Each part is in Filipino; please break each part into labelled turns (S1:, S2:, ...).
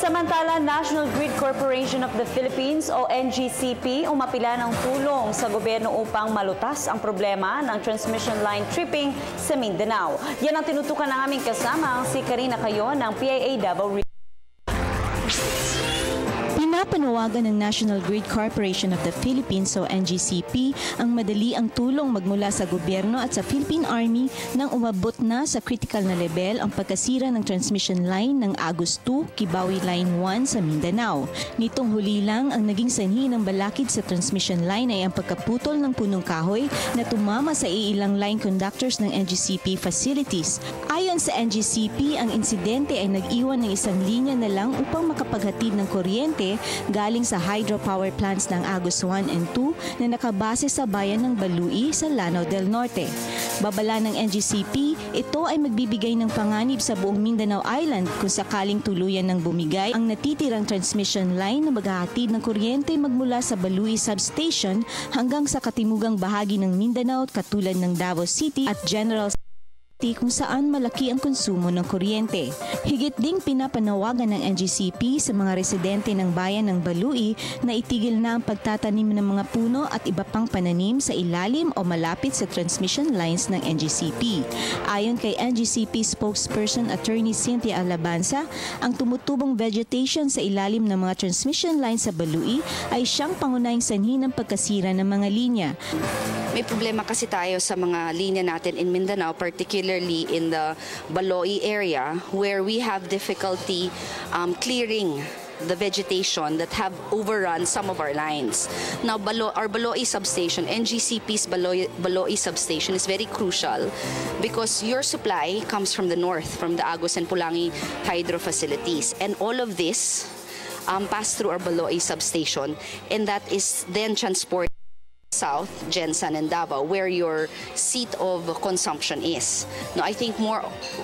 S1: Samantala, National Grid Corporation of the Philippines o NGCP umapila ng tulong sa gobyerno upang malutas ang problema ng transmission line tripping sa Mindanao. Yan ang tinutukan ng aming kasama si Karina Cayo ng PIA Davao.
S2: Pinapanawagan ng National Grid Corporation of the Philippines o NGCP ang madali ang tulong magmula sa gobyerno at sa Philippine Army nang umabot na sa critical na level ang pagkasira ng transmission line ng Agus 2, Kibawi Line 1 sa Mindanao. Nitong huli lang ang naging sanhi ng balakid sa transmission line ay ang pagkaputol ng punong kahoy na tumama sa ilang line conductors ng NGCP facilities. Ayon sa NGCP, ang insidente ay nag-iwan ng isang linya na lang upang makapaghatid ng kuryente galing sa hydropower plants ng Agus 1 and 2 na nakabase sa bayan ng Balui sa Lanao del Norte. Babala ng NGCP, ito ay magbibigay ng panganib sa buong Mindanao Island kung sakaling tuluyan ng bumigay ang natitirang transmission line na maghahatid ng kuryente magmula sa Balui Substation hanggang sa katimugang bahagi ng Mindanao katulad ng Davao City at General kung saan malaki ang konsumo ng kuryente. Higit ding pinapanawagan ng NGCP sa mga residente ng bayan ng Balui na itigil na ang pagtatanim ng mga puno at iba pang pananim sa ilalim o malapit sa transmission lines ng NGCP. Ayon kay NGCP spokesperson Attorney Cynthia Alabanza, ang tumutubong vegetation sa ilalim ng mga transmission lines sa Balui ay siyang pangunahing sanhi ng pagkasira ng mga linya.
S3: May problema kasi tayo sa mga linya natin in Mindanao, particularly in the Baloi area where we have difficulty clearing the vegetation that have overrun some of our lines. Now, our Baloi substation, NGCP's Baloi substation is very crucial because your supply comes from the north, from the Agus and Pulangi hydro facilities. And all of this pass through our Baloi substation, and that is then transported south, Jensan and Davao, where your seat of consumption is. Now, I think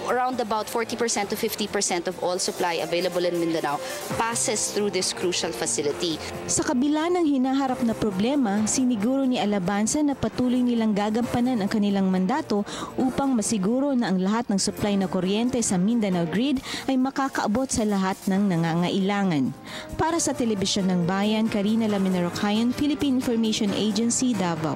S3: around about 40% to 50% of all supply available in Mindanao passes through this crucial facility.
S2: Sa kabila ng hinaharap na problema, siniguro ni Alabanza na patuloy nilang gagampanan ang kanilang mandato upang masiguro na ang lahat ng supply na kuryente sa Mindanao Grid ay makakaabot sa lahat ng nangangailangan. Para sa Telebisyon ng Bayan, Karina Lamina Rocayon, Philippine Information Agency, Davao.